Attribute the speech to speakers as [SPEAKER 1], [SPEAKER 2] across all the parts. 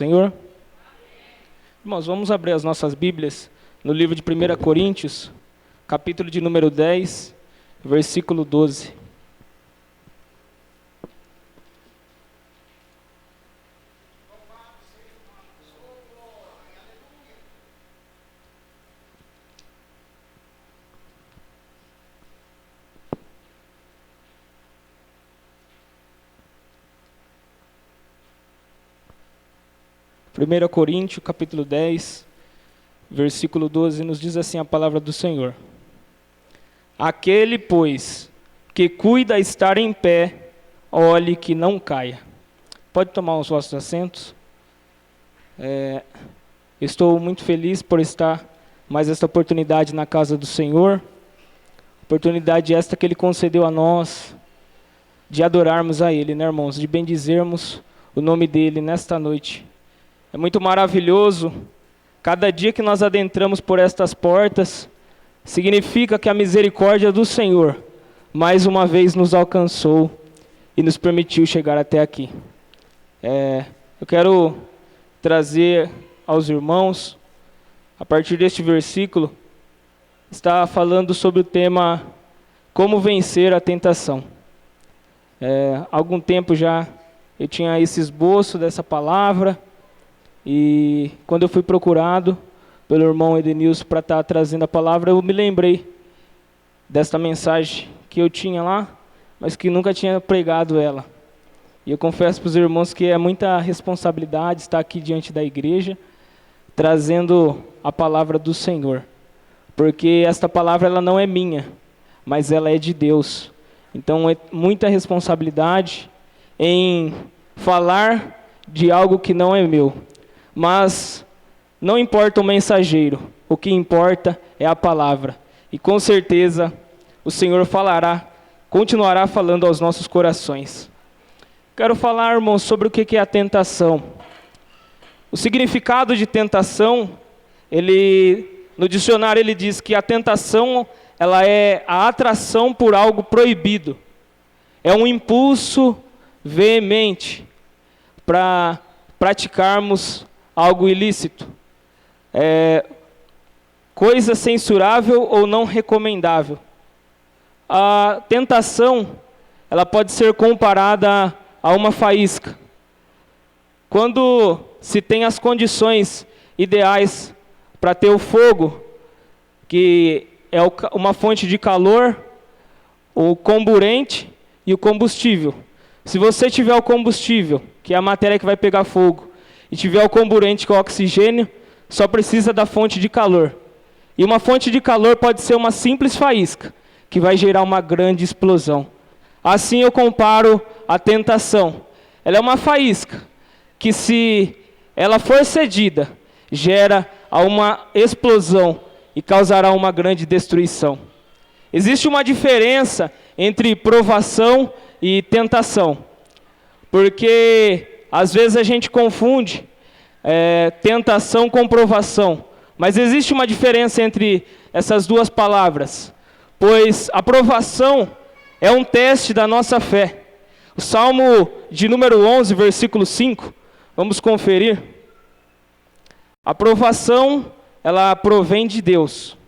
[SPEAKER 1] Senhor? Irmãos, vamos abrir as nossas Bíblias no livro de 1 Coríntios, capítulo de número 10, versículo 12. Primeira Coríntios, capítulo 10, versículo 12, nos diz assim a palavra do Senhor. Aquele, pois, que cuida estar em pé, olhe que não caia. Pode tomar os vossos assentos. Estou muito feliz por estar mais esta oportunidade na casa do Senhor. Oportunidade esta que Ele concedeu a nós, de adorarmos a Ele, né, irmãos? De bendizermos o nome dEle nesta noite. É muito maravilhoso, cada dia que nós adentramos por estas portas, significa que a misericórdia do Senhor, mais uma vez nos alcançou e nos permitiu chegar até aqui. Eu quero trazer aos irmãos, a partir deste versículo, está falando sobre o tema, como vencer a tentação. Há algum tempo já eu tinha esse esboço dessa palavra, e quando eu fui procurado pelo irmão Edenilson para estar trazendo a palavra, eu me lembrei desta mensagem que eu tinha lá, mas que nunca tinha pregado ela. E eu confesso para os irmãos que é muita responsabilidade estar aqui diante da igreja, trazendo a palavra do Senhor. Porque esta palavra ela não é minha, mas ela é de Deus. Então é muita responsabilidade em falar de algo que não é meu. Mas não importa o mensageiro, o que importa é a palavra. E com certeza o Senhor continuará falando aos nossos corações. Quero falar, irmãos, sobre o que é a tentação. O significado de tentação, no dicionário ele diz que a tentação ela é a atração por algo proibido. É um impulso veemente para praticarmos algo ilícito, coisa censurável ou não recomendável. A tentação, ela pode ser comparada a uma faísca. Quando se tem as condições ideais para ter o fogo, que é uma fonte de calor, o comburente e o combustível. Se você tiver o combustível, que é a matéria que vai pegar fogo, e tiver o comburente com oxigênio, só precisa da fonte de calor. E uma fonte de calor pode ser uma simples faísca, que vai gerar uma grande explosão. Assim eu comparo a tentação. Ela é uma faísca, que se ela for cedida, gera uma explosão e causará uma grande destruição. Existe uma diferença entre provação e tentação, porque às vezes a gente confunde tentação com provação, mas existe uma diferença entre essas duas palavras, pois a provação é um teste da nossa fé. O Salmo de número 11, versículo 5, vamos conferir. A provação, ela provém de Deus.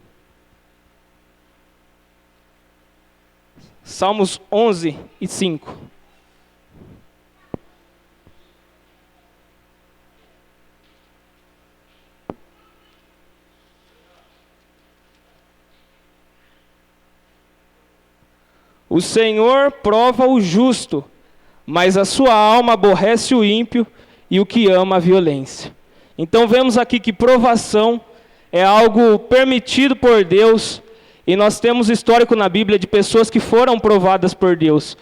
[SPEAKER 1] Salmos 11 e 5. O Senhor prova o justo, mas a sua alma aborrece o ímpio e o que ama a violência. Então vemos aqui que provação é algo permitido por Deus, e nós temos histórico na Bíblia de pessoas que foram provadas por Deus.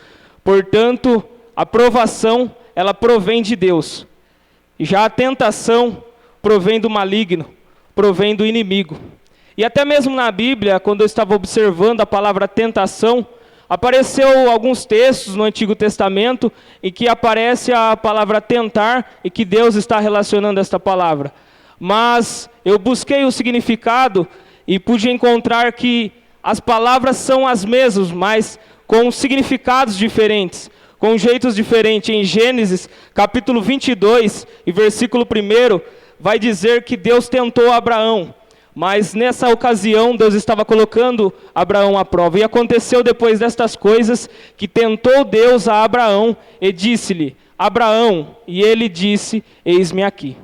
[SPEAKER 1] Portanto, a provação, ela provém de Deus. E já a tentação provém do maligno, provém do inimigo. E até mesmo na Bíblia, quando eu estava observando a palavra tentação, apareceu alguns textos no Antigo Testamento em que aparece a palavra tentar e que Deus está relacionando esta palavra. Mas eu busquei o significado e pude encontrar que as palavras são as mesmas, mas com significados diferentes. com jeitos diferentes. Em Gênesis, capítulo 22, e versículo 1, vai dizer que Deus tentou Abraão. Mas nessa ocasião, Deus estava colocando Abraão à prova. E aconteceu depois destas coisas, que tentou Deus a Abraão e disse-lhe: Abraão, e ele disse: eis-me aqui.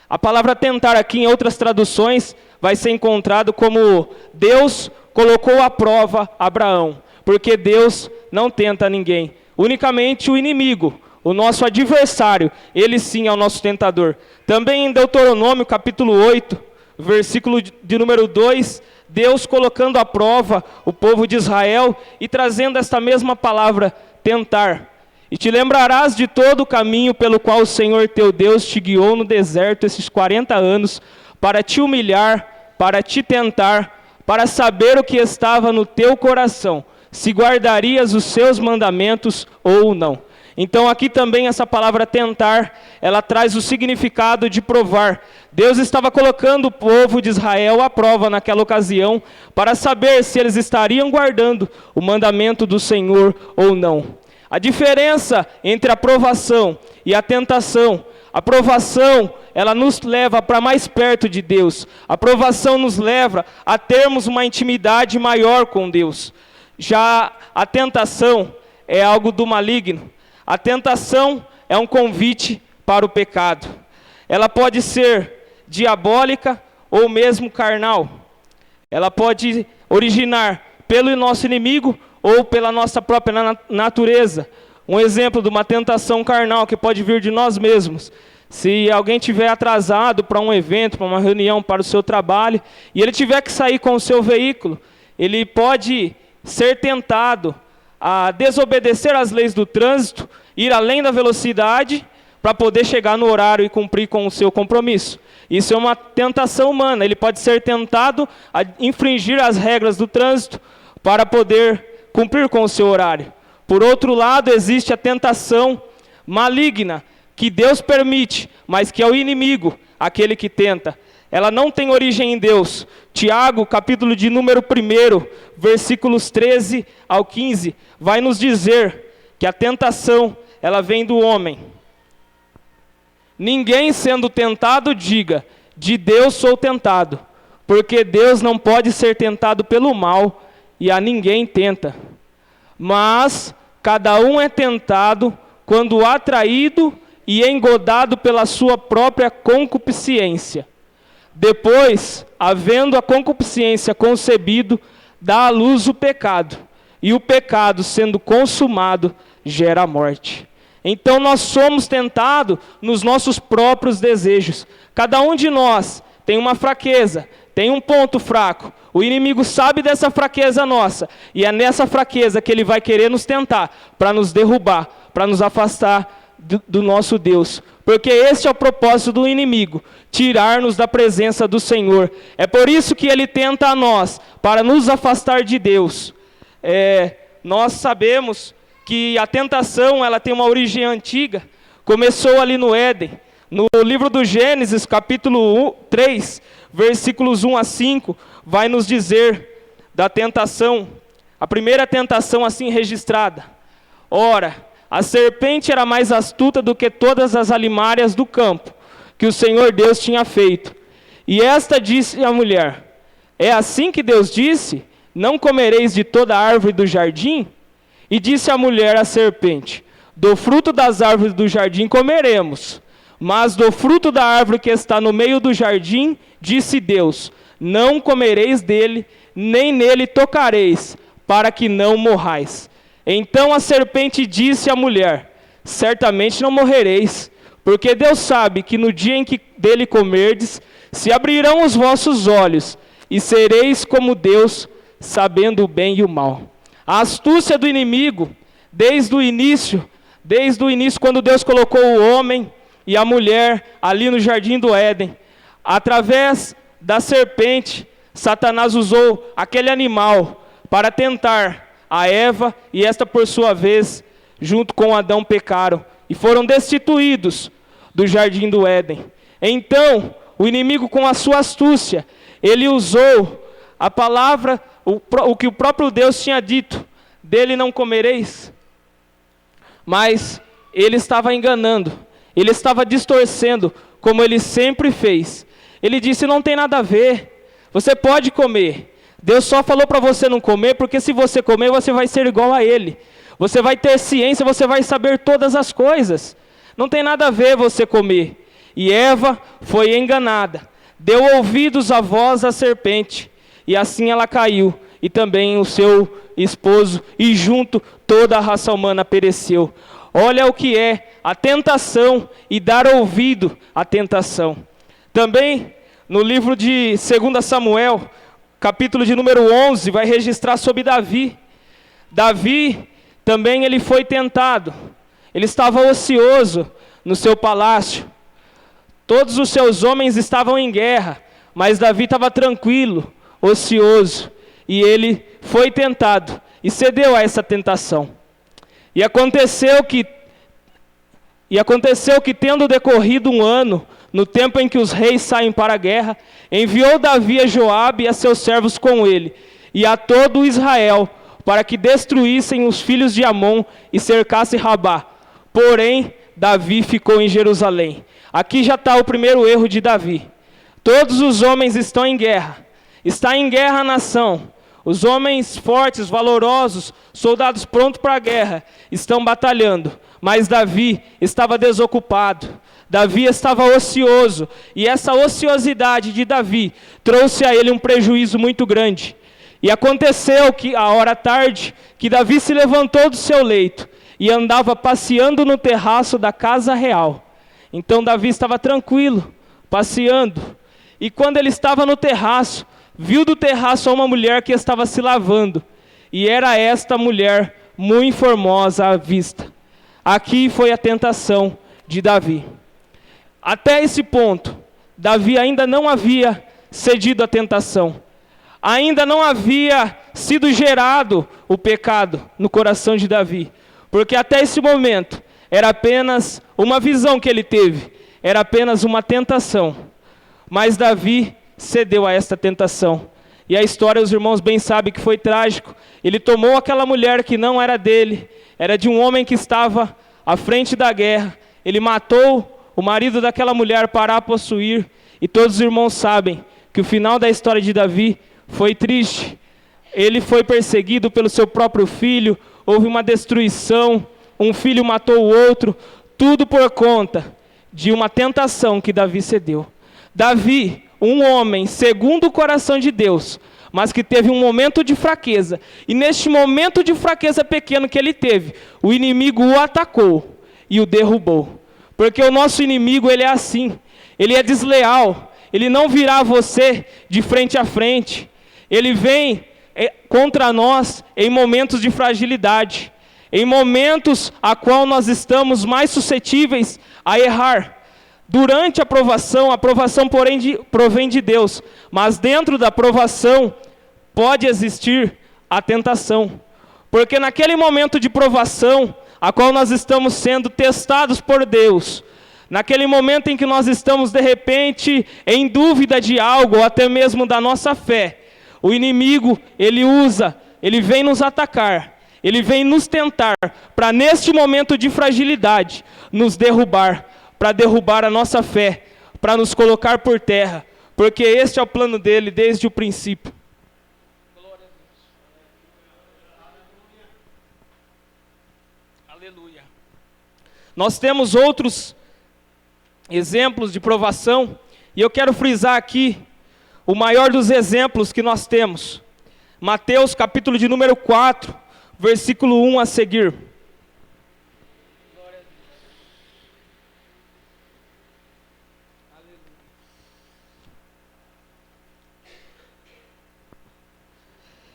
[SPEAKER 1] A palavra tentar aqui, em outras traduções, vai ser encontrado como Deus colocou à prova Abraão. Porque Deus não tenta ninguém, unicamente o inimigo, o nosso adversário, ele sim é o nosso tentador. Também em Deuteronômio, capítulo 8, versículo de número 2, Deus colocando à prova o povo de Israel e trazendo esta mesma palavra, tentar. E te lembrarás de todo o caminho pelo qual o Senhor teu Deus te guiou no deserto esses 40 anos, para te humilhar, para te tentar, para saber o que estava no teu coração, se guardarias os seus mandamentos ou não. Então aqui também essa palavra tentar, ela traz o significado de provar. Deus estava colocando o povo de Israel à prova naquela ocasião, para saber se eles estariam guardando o mandamento do Senhor ou não. A diferença entre a provação e a tentação: a provação, ela nos leva para mais perto de Deus. A provação nos leva a termos uma intimidade maior com Deus. Já a tentação é algo do maligno. A tentação é um convite para o pecado. Ela pode ser diabólica ou mesmo carnal. Ela pode originar pelo nosso inimigo ou pela nossa própria natureza. Um exemplo de uma tentação carnal que pode vir de nós mesmos. Se alguém estiver atrasado para um evento, para uma reunião, para o seu trabalho, e ele tiver que sair com o seu veículo, ele pode ser tentado a desobedecer às leis do trânsito, ir além da velocidade para poder chegar no horário e cumprir com o seu compromisso. Isso é uma tentação humana. Ele pode ser tentado a infringir as regras do trânsito para poder cumprir com o seu horário. Por outro lado, existe a tentação maligna, que Deus permite, mas que é o inimigo, aquele que tenta. Ela não tem origem em Deus. Tiago, capítulo de número 1, versículos 13 ao 15, vai nos dizer que a tentação, ela vem do homem. Ninguém sendo tentado diga: de Deus sou tentado, porque Deus não pode ser tentado pelo mal, e a ninguém tenta. Mas cada um é tentado quando atraído e engodado pela sua própria concupiscência. Depois, havendo a concupiscência concebido, dá à luz o pecado. E o pecado, sendo consumado, gera a morte. Então nós somos tentados nos nossos próprios desejos. Cada um de nós tem uma fraqueza, tem um ponto fraco. O inimigo sabe dessa fraqueza nossa. E é nessa fraqueza que ele vai querer nos tentar, para nos derrubar, para nos afastar do nosso Deus. Porque esse é o propósito do inimigo: tirar-nos da presença do Senhor. É por isso que ele tenta a nós, para nos afastar de Deus. Nós sabemos que a tentação, ela tem uma origem antiga. Começou ali no Éden. No livro do Gênesis, capítulo 3, versículos 1 a 5, vai nos dizer da tentação. A primeira tentação assim registrada: ora, a serpente era mais astuta do que todas as alimárias do campo, que o Senhor Deus tinha feito. E esta disse à mulher: é assim que Deus disse: não comereis de toda árvore do jardim? E disse a mulher à serpente: do fruto das árvores do jardim comeremos, mas do fruto da árvore que está no meio do jardim, disse Deus: não comereis dele, nem nele tocareis, para que não morrais. Então a serpente disse à mulher: certamente não morrereis, porque Deus sabe que no dia em que dele comerdes, se abrirão os vossos olhos, e sereis como Deus, sabendo o bem e o mal. A astúcia do inimigo, desde o início, quando Deus colocou o homem e a mulher ali no jardim do Éden, através da serpente, Satanás usou aquele animal para tentar a Eva, e esta por sua vez, junto com Adão, pecaram e foram destituídos do jardim do Éden. Então, o inimigo, com a sua astúcia, ele usou a palavra, o que o próprio Deus tinha dito: dele não comereis. Mas ele estava enganando, ele estava distorcendo, como ele sempre fez. Ele disse, não tem nada a ver, você pode comer. Deus só falou para você não comer, porque se você comer, você vai ser igual a ele. Você vai ter ciência, você vai saber todas as coisas. Não tem nada a ver você comer. E Eva foi enganada, deu ouvidos à voz da serpente, e assim ela caiu, e também o seu esposo, e junto toda a raça humana pereceu. Olha o que é a tentação e dar ouvido à tentação. Também no livro de 2 Samuel, capítulo de número 11, vai registrar sobre Davi. Davi também ele foi tentado, ele estava ocioso no seu palácio. Todos os seus homens estavam em guerra, mas Davi estava tranquilo, ocioso, e ele foi tentado e cedeu a essa tentação. E aconteceu que tendo decorrido um ano, no tempo em que os reis saem para a guerra, enviou Davi a Joabe e a seus servos com ele, e a todo Israel, para que destruíssem os filhos de Amon e cercassem Rabá. Porém, Davi ficou em Jerusalém. Aqui já está o primeiro erro de Davi. Todos os homens estão em guerra. Está em guerra a nação. Os homens fortes, valorosos, soldados prontos para a guerra, estão batalhando. Mas Davi estava desocupado. Davi estava ocioso. E essa ociosidade de Davi trouxe a ele um prejuízo muito grande. E aconteceu que, a hora tarde, que Davi se levantou do seu leito e andava passeando no terraço da casa real. Então Davi estava tranquilo, passeando. E quando ele estava no terraço, viu do terraço uma mulher que estava se lavando. E era esta mulher muito formosa à vista. Aqui foi a tentação de Davi. Até esse ponto, Davi ainda não havia cedido à tentação. Ainda não havia sido gerado o pecado no coração de Davi. Porque até esse momento, era apenas uma visão que ele teve. Era apenas uma tentação. Mas Davi cedeu a esta tentação. E a história, os irmãos bem sabem que foi trágico. Ele tomou aquela mulher que não era dele. Era de um homem que estava à frente da guerra. Ele matou o marido daquela mulher para a possuir. E todos os irmãos sabem que o final da história de Davi foi triste. Ele foi perseguido pelo seu próprio filho. Houve uma destruição. Um filho matou o outro. Tudo por conta de uma tentação que Davi cedeu. Davi, um homem segundo o coração de Deus, mas que teve um momento de fraqueza. E neste momento de fraqueza pequeno que ele teve, o inimigo o atacou e o derrubou. Porque o nosso inimigo, ele é assim. Ele é desleal. Ele não virá você de frente a frente. Ele vem contra nós em momentos de fragilidade. Em momentos a qual nós estamos mais suscetíveis a errar. Durante a provação porém provém de Deus. Mas dentro da provação pode existir a tentação. Porque naquele momento de provação, a qual nós estamos sendo testados por Deus, naquele momento em que nós estamos de repente em dúvida de algo, ou até mesmo da nossa fé, o inimigo, ele vem nos atacar, ele vem nos tentar, para neste momento de fragilidade, nos derrubar, para derrubar a nossa fé, para nos colocar por terra, porque este é o plano dele desde o princípio. Glória a Deus. Aleluia. Nós temos outros exemplos de provação, e eu quero frisar aqui o maior dos exemplos que nós temos. Mateus capítulo de número 4, versículo 1 a seguir.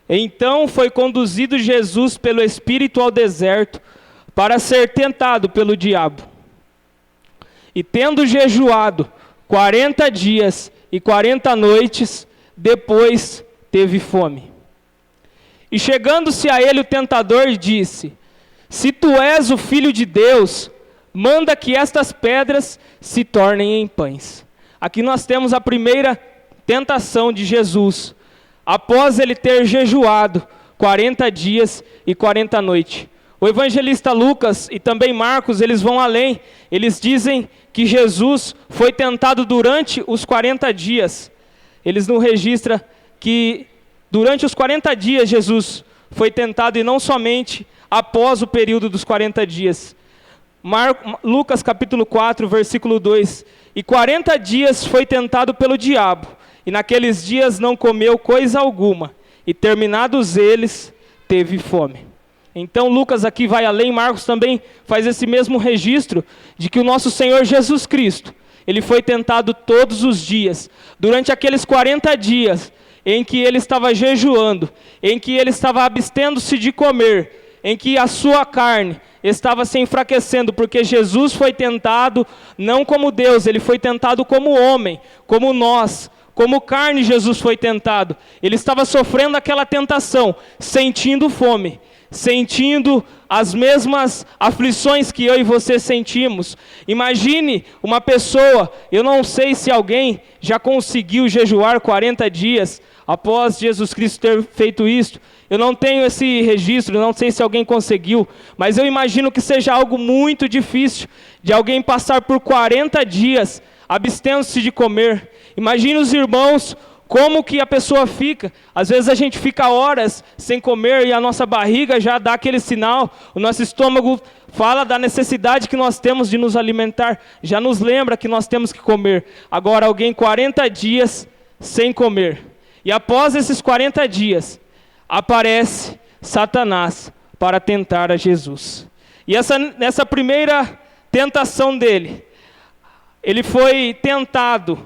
[SPEAKER 1] Então foi conduzido Jesus pelo Espírito ao deserto para ser tentado pelo diabo. E tendo jejuado 40 dias e 40 noites, depois teve fome. E chegando-se a ele o tentador disse: se tu és o Filho de Deus, manda que estas pedras se tornem em pães. Aqui nós temos a primeira tentação de Jesus. Após ele ter jejuado 40 dias e 40 noites. O evangelista Lucas e também Marcos, eles vão além. Eles dizem que Jesus foi tentado durante os 40 dias. Eles não registram que durante os 40 dias Jesus foi tentado e não somente após o período dos 40 dias. Lucas capítulo 4, versículo 2. E 40 dias foi tentado pelo diabo, e naqueles dias não comeu coisa alguma, e terminados eles, teve fome. Então Lucas aqui vai além, Marcos também faz esse mesmo registro, de que o nosso Senhor Jesus Cristo, ele foi tentado todos os dias, durante aqueles 40 dias, em que ele estava jejuando, em que ele estava abstendo-se de comer, em que a sua carne estava se enfraquecendo, porque Jesus foi tentado não como Deus, ele foi tentado como homem, como nós, como carne Jesus foi tentado. Ele estava sofrendo aquela tentação, sentindo fome, sentindo as mesmas aflições que eu e você sentimos. Imagine uma pessoa, eu não sei se alguém já conseguiu jejuar 40 dias após Jesus Cristo ter feito isso. Eu não tenho esse registro, não sei se alguém conseguiu, mas eu imagino que seja algo muito difícil de alguém passar por 40 dias abstendo-se de comer. Imagine os irmãos, como que a pessoa fica. Às vezes a gente fica horas sem comer e a nossa barriga já dá aquele sinal, o nosso estômago fala da necessidade que nós temos de nos alimentar, já nos lembra que nós temos que comer. Agora alguém 40 dias sem comer, e após esses 40 dias, aparece Satanás para tentar a Jesus. E nessa primeira tentação dele, ele foi tentado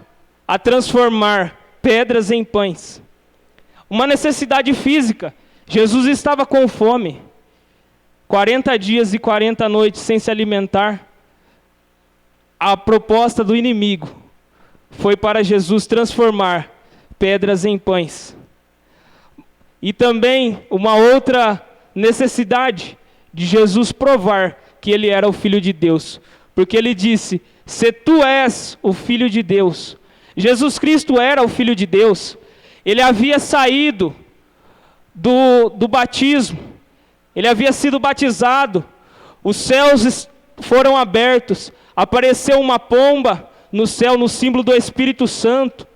[SPEAKER 1] a transformar pedras em pães. Uma necessidade física. Jesus estava com fome. 40 dias e 40 noites sem se alimentar. A proposta do inimigo foi para Jesus transformar pedras em pães. E também uma outra necessidade de Jesus provar que ele era o Filho de Deus. Porque ele disse, se tu és o Filho de Deus. Jesus Cristo era o Filho de Deus. Ele havia saído do batismo. Ele havia sido batizado. Os céus foram abertos. Apareceu uma pomba no céu, no símbolo do Espírito Santo.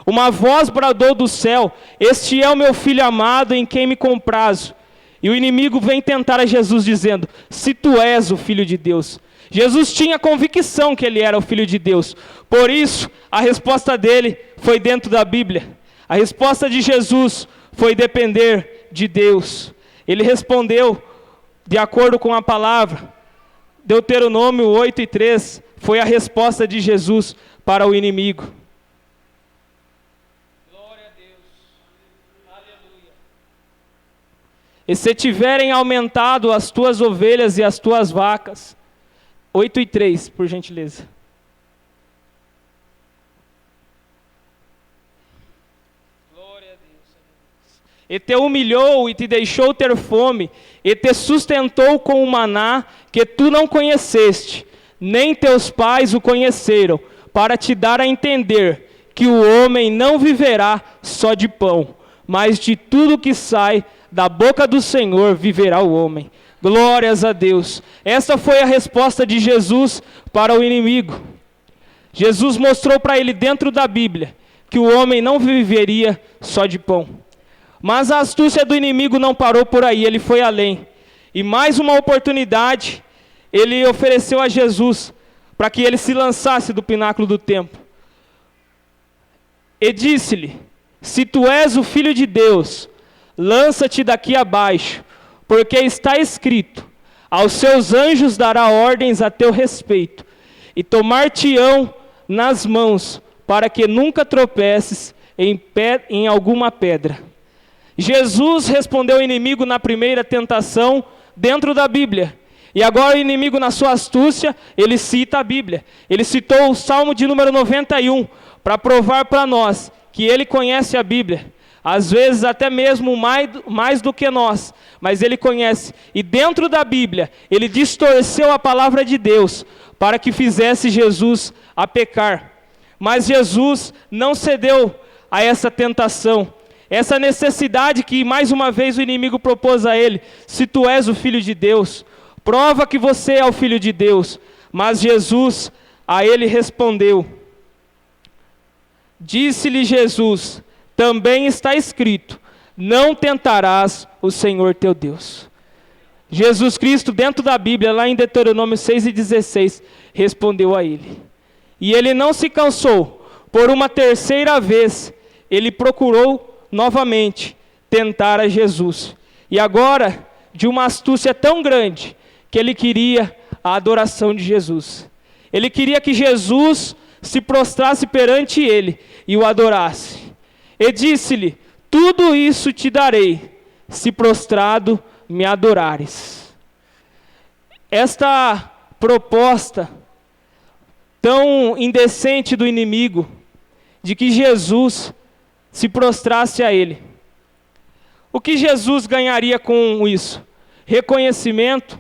[SPEAKER 1] Uma voz bradou do céu, este é o meu filho amado em quem me comprazo. E o inimigo vem tentar a Jesus dizendo, se tu és o Filho de Deus. Jesus tinha convicção que ele era o Filho de Deus. Por isso, a resposta dele foi dentro da Bíblia. A resposta de Jesus foi depender de Deus. Ele respondeu de acordo com a palavra. Deuteronômio 8:3 foi a resposta de Jesus para o inimigo. E se tiverem aumentado as tuas ovelhas e as tuas vacas. 8:3, por gentileza. Glória a Deus. E te humilhou e te deixou ter fome, e te sustentou com o maná que tu não conheceste, nem teus pais o conheceram, para te dar a entender que o homem não viverá só de pão, mas de tudo que sai da boca do Senhor viverá o homem. Glórias a Deus. Essa foi a resposta de Jesus para o inimigo. Jesus mostrou para ele dentro da Bíblia que o homem não viveria só de pão. Mas a astúcia do inimigo não parou por aí, ele foi além. E mais uma oportunidade ele ofereceu a Jesus para que ele se lançasse do pináculo do templo. E disse-lhe, se tu és o Filho de Deus, lança-te daqui abaixo, porque está escrito, aos seus anjos dará ordens a teu respeito, e tomar-te-ão nas mãos, para que nunca tropeces em alguma pedra. Jesus respondeu ao inimigo na primeira tentação, dentro da Bíblia. E agora o inimigo, na sua astúcia, ele cita a Bíblia. Ele citou o Salmo de número 91, para provar para nós que ele conhece a Bíblia. Às vezes até mesmo mais do que nós, mas ele conhece. E dentro da Bíblia, ele distorceu a palavra de Deus, para que fizesse Jesus a pecar. Mas Jesus não cedeu a essa tentação. essa necessidade que mais uma vez o inimigo propôs a ele: se tu és o Filho de Deus, prova que você é o Filho de Deus. Mas Jesus a ele respondeu, disse-lhe Jesus, também está escrito, não tentarás o Senhor teu Deus. Jesus Cristo, dentro da Bíblia, lá em Deuteronômio 6:16, respondeu a ele. E ele não se cansou, por uma terceira vez, ele procurou novamente tentar a Jesus. E agora, de uma astúcia tão grande, que ele queria a adoração de Jesus. Ele queria que Jesus se prostrasse perante ele e o adorasse. E disse-lhe, tudo isso te darei, se prostrado me adorares. Esta proposta tão indecente do inimigo, de que Jesus se prostrasse a ele. O que Jesus ganharia com isso? Reconhecimento,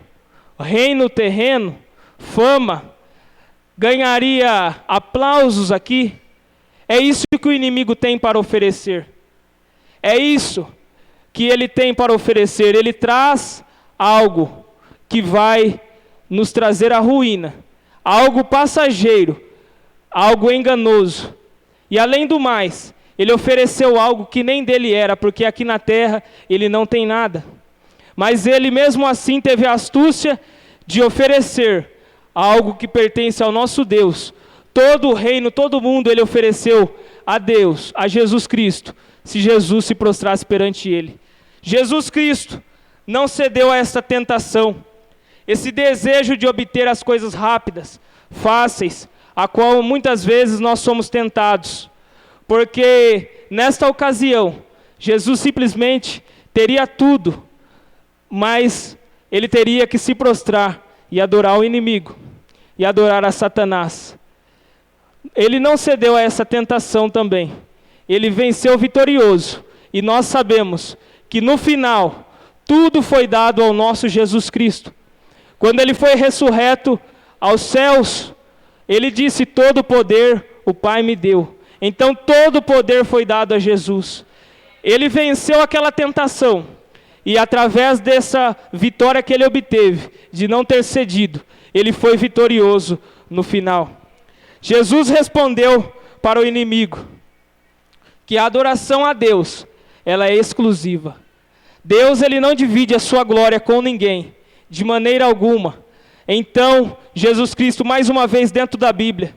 [SPEAKER 1] reino terreno, fama, ganharia aplausos aqui. É isso que o inimigo tem para oferecer. É isso que ele tem para oferecer. Ele traz algo que vai nos trazer a ruína, algo passageiro, algo enganoso. E além do mais, ele ofereceu algo que nem dele era, porque aqui na terra ele não tem nada. Mas ele mesmo assim teve a astúcia de oferecer algo que pertence ao nosso Deus. Todo o reino, todo o mundo ele ofereceu a Deus, a Jesus Cristo, se Jesus se prostrasse perante ele. Jesus Cristo não cedeu a esta tentação, esse desejo de obter as coisas rápidas, fáceis, a qual muitas vezes nós somos tentados. Porque nesta ocasião, Jesus simplesmente teria tudo, mas ele teria que se prostrar e adorar o inimigo, e adorar a Satanás. Ele não cedeu a essa tentação também. Ele venceu vitorioso. E nós sabemos que no final, tudo foi dado ao nosso Jesus Cristo. Quando ele foi ressurreto aos céus, ele disse, todo o poder o Pai me deu. Então todo o poder foi dado a Jesus. Ele venceu aquela tentação. E através dessa vitória que ele obteve, de não ter cedido, ele foi vitorioso no final. Jesus respondeu para o inimigo que a adoração a Deus, ela é exclusiva. Deus ele não divide a sua glória com ninguém, de maneira alguma. Então, Jesus Cristo, mais uma vez dentro da Bíblia,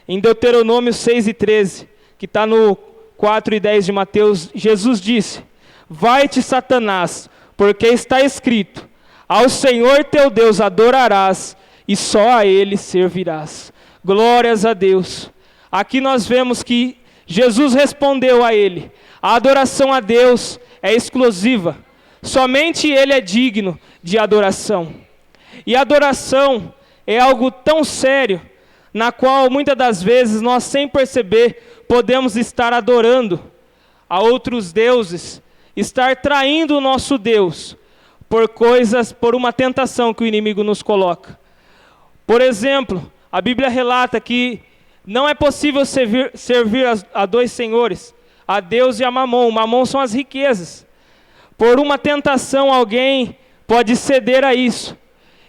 [SPEAKER 1] em Deuteronômio 6:13, que está no 4:10 de Mateus, Jesus disse, vai-te, Satanás, porque está escrito, ao Senhor teu Deus adorarás, e só a Ele servirás. Glórias a Deus. Aqui nós vemos que Jesus respondeu a ele, a adoração a Deus é exclusiva, somente Ele é digno de adoração. E a adoração é algo tão sério, na qual muitas das vezes nós, sem perceber, podemos estar adorando a outros deuses, estar traindo o nosso Deus, por uma tentação que o inimigo nos coloca. Por exemplo, a Bíblia relata que não é possível servir a dois senhores, a Deus e a Mamon. Mamon são as riquezas. Por uma tentação, alguém pode ceder a isso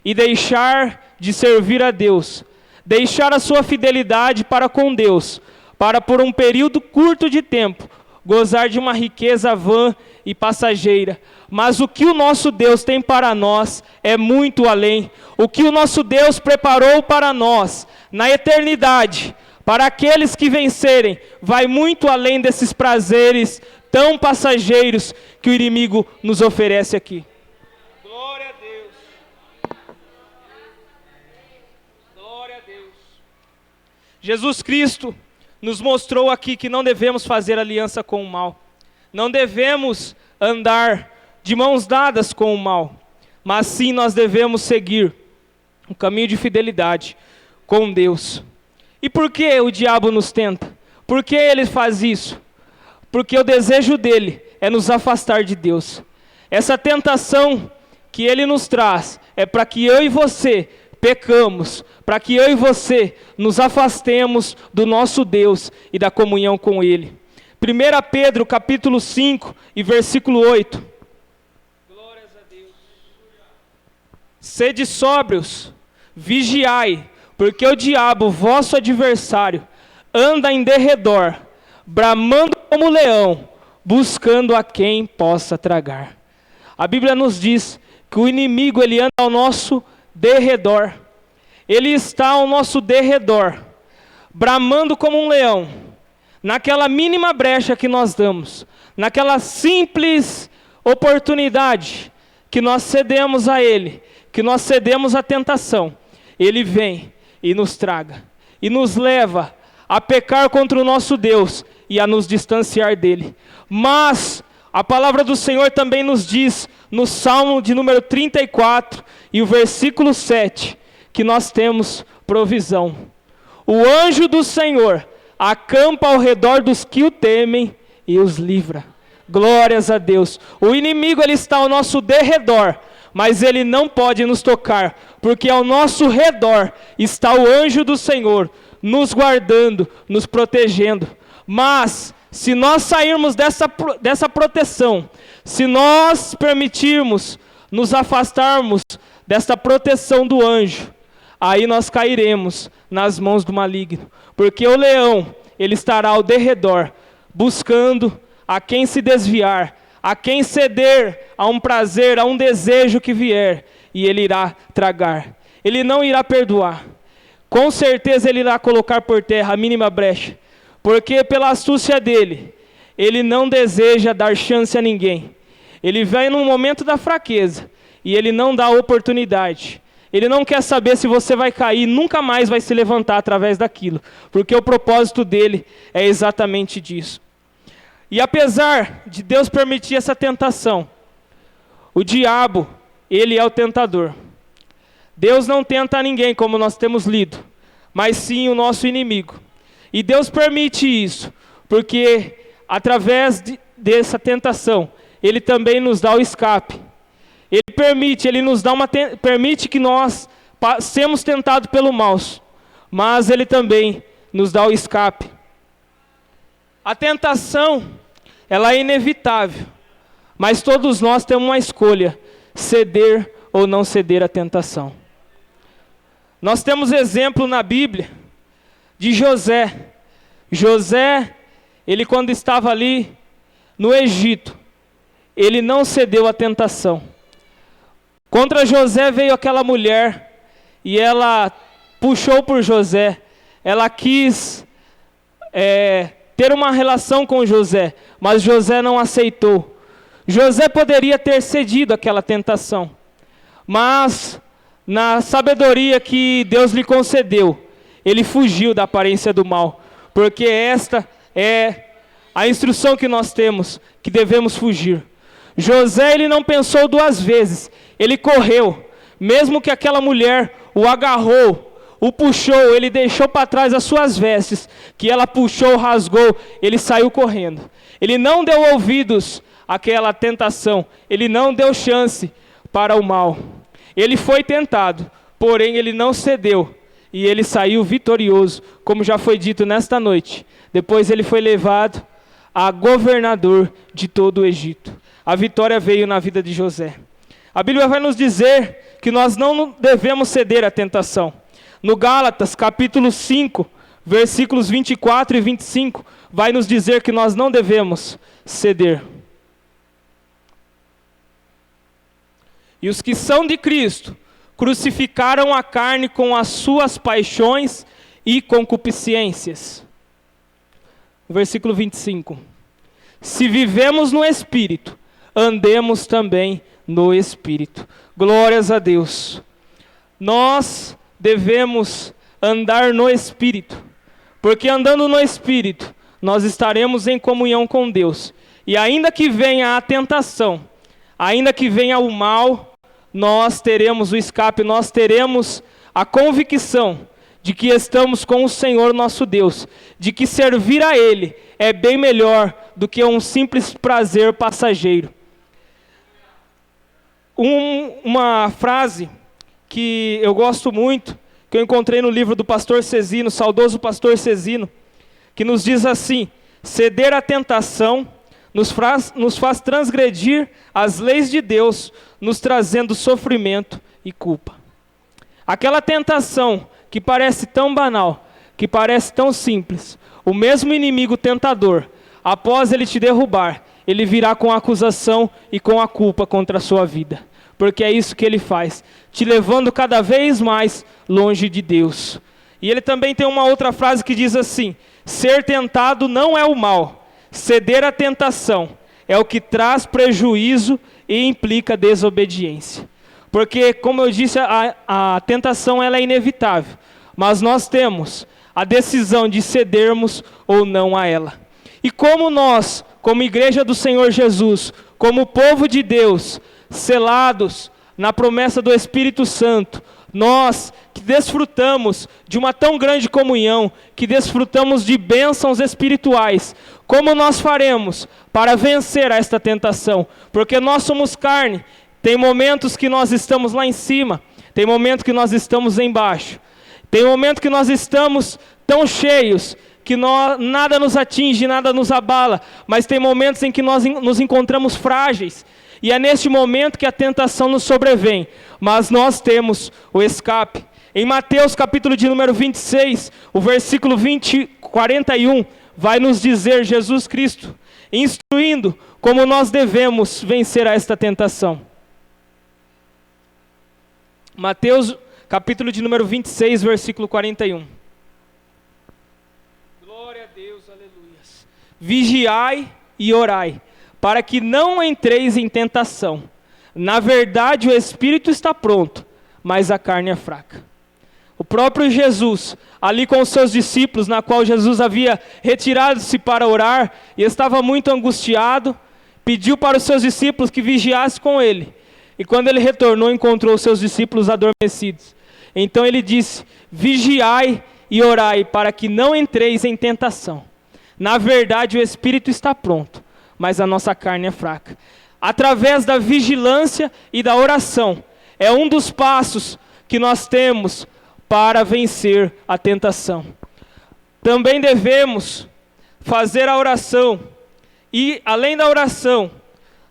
[SPEAKER 1] e deixar de servir a Deus, deixar a sua fidelidade para com Deus, para por um período curto de tempo, gozar de uma riqueza vã e passageira. Mas o que o nosso Deus tem para nós é muito além. O que o nosso Deus preparou para nós, na eternidade, para aqueles que vencerem, vai muito além desses prazeres tão passageiros que o inimigo nos oferece aqui. Glória a Deus. Glória a Deus. Jesus Cristo nos mostrou aqui que não devemos fazer aliança com o mal. Não devemos andar de mãos dadas com o mal, mas sim nós devemos seguir um caminho de fidelidade com Deus. E por que o diabo nos tenta? Por que ele faz isso? Porque o desejo dele é nos afastar de Deus. Essa tentação que ele nos traz é para que eu e você pecamos, para que eu e você nos afastemos do nosso Deus e da comunhão com Ele. 1 Pedro capítulo 5 e versículo 8. Glórias a Deus. Sede sóbrios, vigiai, porque o diabo, vosso adversário, anda em derredor, bramando como leão, buscando a quem possa tragar. A Bíblia nos diz que o inimigo, ele anda ao nosso derredor. Ele está ao nosso derredor, bramando como um leão, naquela mínima brecha que nós damos, naquela simples oportunidade que nós cedemos a ele, que nós cedemos à tentação, ele vem e nos traga, e nos leva a pecar contra o nosso Deus e a nos distanciar dele. Mas a palavra do Senhor também nos diz, no Salmo de número 34 e o versículo 7, que nós temos provisão. O anjo do Senhor acampa ao redor dos que o temem e os livra. Glórias a Deus. O inimigo, ele está ao nosso derredor, mas ele não pode nos tocar, porque ao nosso redor está o anjo do Senhor, nos guardando, nos protegendo. Mas, se nós sairmos dessa proteção, se nós permitirmos nos afastarmos desta proteção do anjo, aí nós cairemos nas mãos do maligno. Porque o leão, ele estará ao derredor, buscando a quem se desviar, a quem ceder a um prazer, a um desejo que vier, e ele irá tragar. Ele não irá perdoar. Com certeza ele irá colocar por terra a mínima brecha, porque pela astúcia dele, ele não deseja dar chance a ninguém. Ele vem no momento da fraqueza, e ele não dá oportunidade. Ele não quer saber se você vai cair, nunca mais vai se levantar através daquilo, porque o propósito dele é exatamente disso. E apesar de Deus permitir essa tentação, o diabo, ele é o tentador. Deus não tenta ninguém, como nós temos lido, mas sim o nosso inimigo. E Deus permite isso, porque através dessa tentação, ele também nos dá o escape. Ele nos dá permite que nós sejamos tentados pelo mal, mas ele também nos dá o escape. A tentação, ela é inevitável, mas todos nós temos uma escolha, ceder ou não ceder à tentação. Nós temos exemplo na Bíblia de José. José, ele quando estava ali no Egito, ele não cedeu à tentação. Contra José veio aquela mulher, e ela puxou por José, ela quis ter uma relação com José, mas José não aceitou. José poderia ter cedido àquela tentação, mas na sabedoria que Deus lhe concedeu, ele fugiu da aparência do mal, porque esta é a instrução que nós temos, que devemos fugir. José, ele não pensou duas vezes, ele correu, mesmo que aquela mulher o agarrou, o puxou, ele deixou para trás as suas vestes, que ela puxou, rasgou, ele saiu correndo. Ele não deu ouvidos àquela tentação, ele não deu chance para o mal. Ele foi tentado, porém ele não cedeu, e ele saiu vitorioso, como já foi dito nesta noite. Depois ele foi levado a governador de todo o Egito. A vitória veio na vida de José. A Bíblia vai nos dizer que nós não devemos ceder à tentação. No Gálatas, capítulo 5, versículos 24 e 25, vai nos dizer que nós não devemos ceder. E os que são de Cristo crucificaram a carne com as suas paixões e concupiscências. Versículo 25. Se vivemos no Espírito, andemos também no Espírito. Glórias a Deus. Nós devemos andar no Espírito, porque andando no Espírito, nós estaremos em comunhão com Deus. E ainda que venha a tentação, ainda que venha o mal, nós teremos o escape, nós teremos a convicção de que estamos com o Senhor nosso Deus, de que servir a Ele é bem melhor do que um simples prazer passageiro. Uma frase que eu gosto muito, que eu encontrei no livro do pastor Cezino, saudoso pastor Cezino, que nos diz assim: Ceder à tentação nos faz transgredir as leis de Deus, nos trazendo sofrimento e culpa. Aquela tentação que parece tão banal, que parece tão simples, o mesmo inimigo tentador, após ele te derrubar, ele virá com a acusação e com a culpa contra a sua vida. Porque é isso que ele faz, te levando cada vez mais longe de Deus. E ele também tem uma outra frase que diz assim: ser tentado não é o mal, ceder à tentação é o que traz prejuízo e implica desobediência. Porque, como eu disse, a tentação ela é inevitável, mas nós temos a decisão de cedermos ou não a ela. E como nós, como igreja do Senhor Jesus, como povo de Deus, selados na promessa do Espírito Santo, nós que desfrutamos de uma tão grande comunhão, que desfrutamos de bênçãos espirituais, como nós faremos para vencer esta tentação? Porque nós somos carne, tem momentos que nós estamos lá em cima, tem momentos que nós estamos embaixo, tem momentos que nós estamos tão cheios que nada nos atinge, nada nos abala, mas tem momentos em que nós nos encontramos frágeis, e é neste momento que a tentação nos sobrevém, mas nós temos o escape. Em Mateus capítulo de número 26, o versículo 41, vai nos dizer Jesus Cristo, instruindo como nós devemos vencer a esta tentação. Mateus capítulo de número 26, versículo 41. Glória a Deus, aleluia. Vigiai e orai, para que não entreis em tentação. Na verdade, o espírito está pronto, mas a carne é fraca. O próprio Jesus, ali com os seus discípulos, na qual Jesus havia retirado-se para orar, e estava muito angustiado, pediu para os seus discípulos que vigiassem com ele. E quando ele retornou, encontrou os seus discípulos adormecidos. Então ele disse: vigiai e orai, para que não entreis em tentação. Na verdade, o espírito está pronto, mas a nossa carne é fraca. Através da vigilância e da oração, é um dos passos que nós temos para vencer a tentação. Também devemos fazer a oração, e além da oração,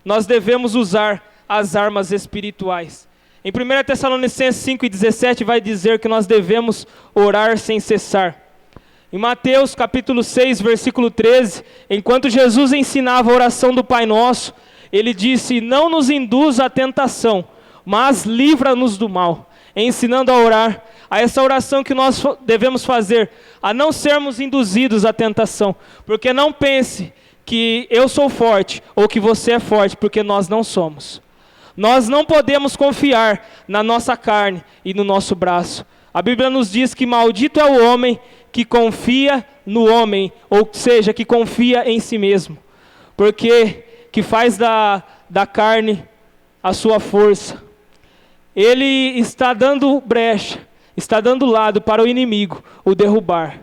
[SPEAKER 1] nós devemos usar as armas espirituais. Em 1 Tessalonicenses 5:17 vai dizer que nós devemos orar sem cessar. Em Mateus capítulo 6, versículo 13, enquanto Jesus ensinava a oração do Pai Nosso, ele disse: não nos induz à tentação, mas livra-nos do mal, ensinando a orar, a essa oração que nós devemos fazer, a não sermos induzidos à tentação, porque não pense que eu sou forte, ou que você é forte, porque nós não somos. Nós não podemos confiar na nossa carne e no nosso braço. A Bíblia nos diz que maldito é o homem que confia no homem, ou seja, que confia em si mesmo, porque que faz da carne a sua força. Ele está dando brecha, está dando lado para o inimigo o derrubar,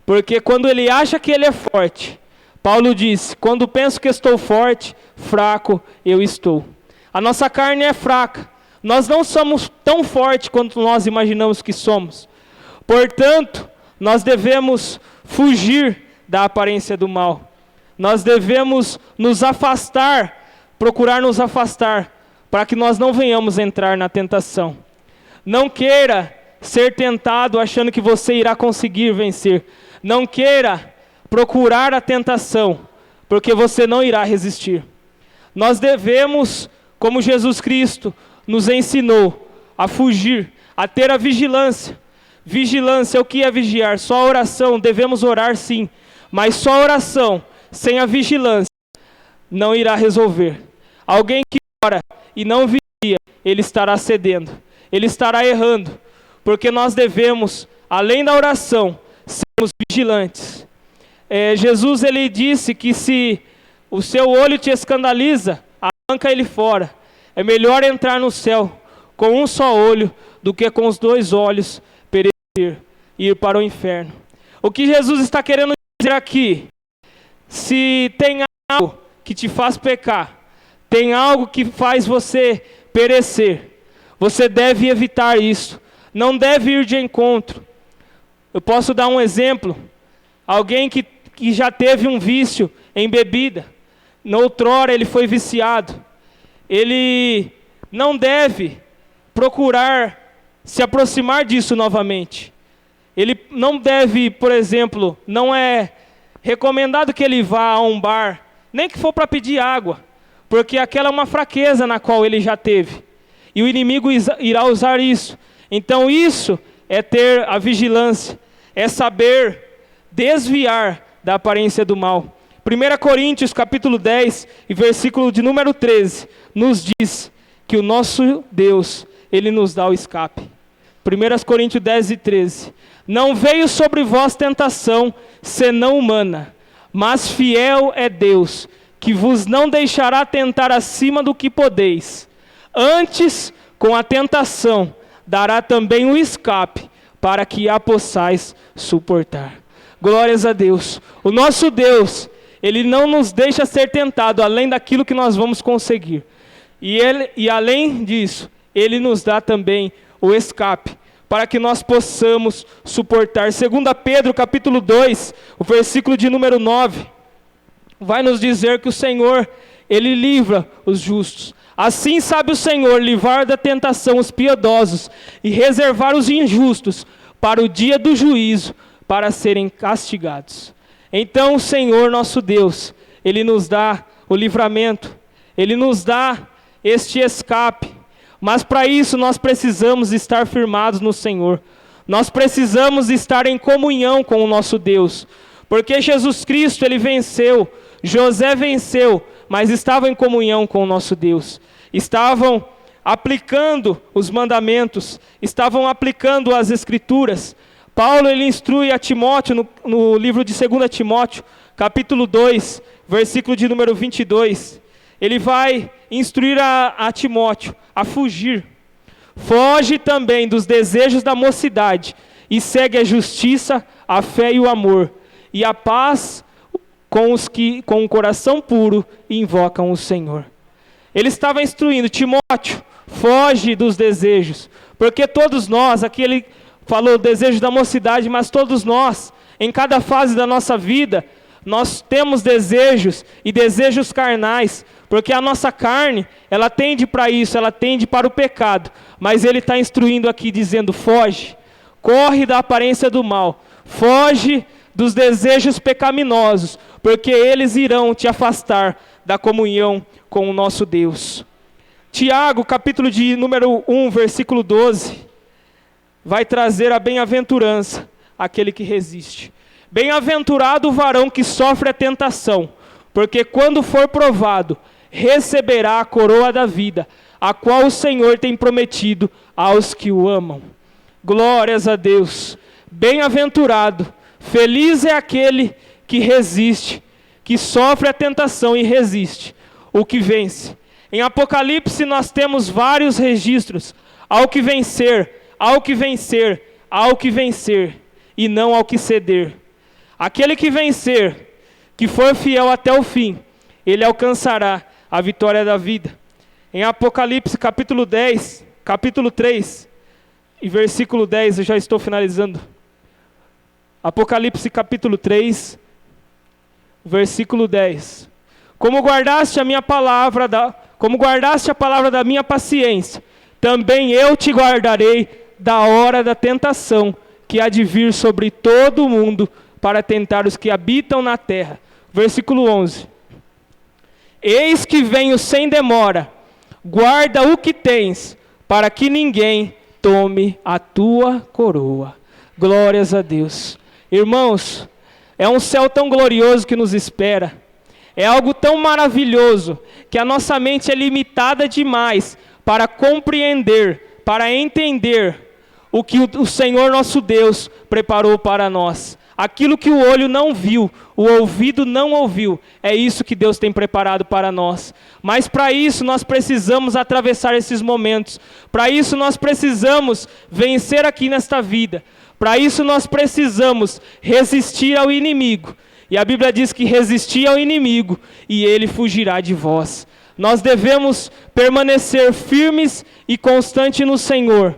[SPEAKER 1] porque quando ele acha que ele é forte, Paulo diz: quando penso que estou forte, fraco eu estou. A nossa carne é fraca, nós não somos tão fortes quanto nós imaginamos que somos. Portanto, nós devemos fugir da aparência do mal. Nós devemos nos afastar, procurar nos afastar, para que nós não venhamos entrar na tentação. Não queira ser tentado achando que você irá conseguir vencer. Não queira procurar a tentação, porque você não irá resistir. Nós devemos, como Jesus Cristo nos ensinou, a fugir, a ter a vigilância. Vigilância, o que é vigiar? Só a oração, devemos orar sim, mas só a oração, sem a vigilância, não irá resolver. Alguém que ora e não vigia, ele estará cedendo, ele estará errando, porque nós devemos, além da oração, sermos vigilantes. Jesus ele disse que se o seu olho te escandaliza, arranca ele fora. É melhor entrar no céu com um só olho do que com os dois olhos perecer e ir para o inferno. O que Jesus está querendo dizer aqui? Se tem algo que te faz pecar, tem algo que faz você perecer, você deve evitar isso. Não deve ir de encontro. Eu posso dar um exemplo. Alguém que que já teve um vício em bebida, noutrora ele foi viciado, ele não deve procurar se aproximar disso novamente. Ele não deve, por exemplo, não é recomendado que ele vá a um bar, nem que for para pedir água, porque aquela é uma fraqueza na qual ele já teve. E o inimigo irá usar isso. Então isso é ter a vigilância, é saber desviar da aparência do mal. 1 Coríntios capítulo 10 e versículo de número 13, nos diz que o nosso Deus, Ele nos dá o escape. 1 Coríntios 10 e 13. Não veio sobre vós tentação, senão humana, mas fiel é Deus, que vos não deixará tentar acima do que podeis. Antes, com a tentação, dará também o escape, para que a possais suportar. Glórias a Deus. O nosso Deus, Ele não nos deixa ser tentado além daquilo que nós vamos conseguir. E além disso, Ele nos dá também o escape, para que nós possamos suportar. 2 Pedro capítulo 2, o versículo de número 9, vai nos dizer que o Senhor, Ele livra os justos. Assim sabe o Senhor livrar da tentação os piedosos e reservar os injustos para o dia do juízo, para serem castigados. Então o Senhor nosso Deus, Ele nos dá o livramento, Ele nos dá este escape. Mas para isso nós precisamos estar firmados no Senhor. Nós precisamos estar em comunhão com o nosso Deus. Porque Jesus Cristo, Ele venceu, José venceu, mas estavam em comunhão com o nosso Deus. Estavam aplicando os mandamentos, estavam aplicando as Escrituras. Paulo, ele instrui a Timóteo, no livro de 2 Timóteo, capítulo 2, versículo de número 22. Ele vai instruir a Timóteo a fugir. Foge também dos desejos da mocidade e segue a justiça, a fé e o amor, e a paz com os que com o coração puro invocam o Senhor. Ele estava instruindo Timóteo, foge dos desejos, porque todos nós, aqui ele falou desejo da mocidade, mas todos nós, em cada fase da nossa vida, nós temos desejos e desejos carnais, porque a nossa carne, ela tende para isso, ela tende para o pecado, mas ele está instruindo aqui dizendo, foge, corre da aparência do mal, foge dos desejos pecaminosos, porque eles irão te afastar da comunhão com o nosso Deus. Tiago, capítulo de número 1, versículo 12, vai trazer a bem-aventurança, aquele que resiste. Bem-aventurado o varão que sofre a tentação, porque quando for provado, receberá a coroa da vida, a qual o Senhor tem prometido aos que o amam. Glórias a Deus. Bem-aventurado, feliz é aquele que resiste, que sofre a tentação e resiste, o que vence. Em Apocalipse nós temos vários registros, ao que vencer, ao que vencer, ao que vencer, e não ao que ceder. Aquele que vencer, que for fiel até o fim, ele alcançará a vitória da vida. Em Apocalipse capítulo 10, capítulo 3, e versículo 10, eu já estou finalizando. Apocalipse capítulo 3, versículo 10. Como guardaste a minha palavra, como guardaste a palavra da minha paciência, também eu te guardarei da hora da tentação, que há de vir sobre todo o mundo, para tentar os que habitam na terra. Versículo 11. Eis que venho sem demora, guarda o que tens, para que ninguém tome a tua coroa. Glórias a Deus. Irmãos, é um céu tão glorioso que nos espera. É algo tão maravilhoso, que a nossa mente é limitada demais para compreender, para entender o que o Senhor nosso Deus preparou para nós. Aquilo que o olho não viu, o ouvido não ouviu, é isso que Deus tem preparado para nós. Mas para isso nós precisamos atravessar esses momentos. Para isso nós precisamos vencer aqui nesta vida. Para isso nós precisamos resistir ao inimigo. E a Bíblia diz que resistir ao inimigo e ele fugirá de vós. Nós devemos permanecer firmes e constantes no Senhor,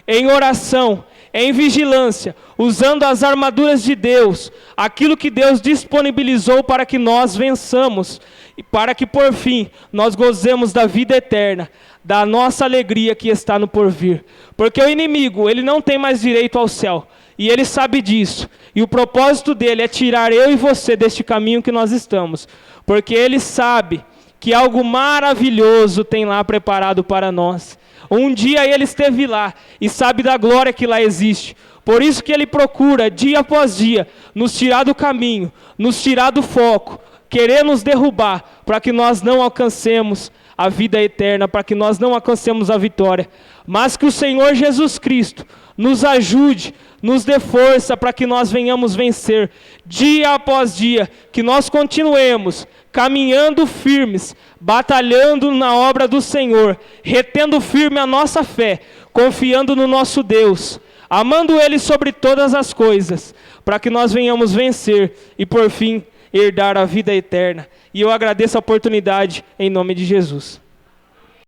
[SPEAKER 1] em oração, em vigilância, usando as armaduras de Deus, aquilo que Deus disponibilizou para que nós vençamos, e para que por fim nós gozemos da vida eterna, da nossa alegria que está no porvir. Porque o inimigo, ele não tem mais direito ao céu, e ele sabe disso, e o propósito dele é tirar eu e você deste caminho que nós estamos, porque ele sabe que algo maravilhoso tem lá preparado para nós. Um dia ele esteve lá e sabe da glória que lá existe. Por isso que ele procura, dia após dia, nos tirar do caminho, nos tirar do foco, querer nos derrubar, para que nós não alcancemos a vida eterna, para que nós não alcancemos a vitória. Mas que o Senhor Jesus Cristo nos ajude, nos dê força para que nós venhamos vencer, dia após dia, que nós continuemos caminhando firmes, batalhando na obra do Senhor, retendo firme a nossa fé, confiando no nosso Deus, amando Ele sobre todas as coisas, para que nós venhamos vencer e por fim herdar a vida eterna. E eu agradeço a oportunidade em nome de Jesus.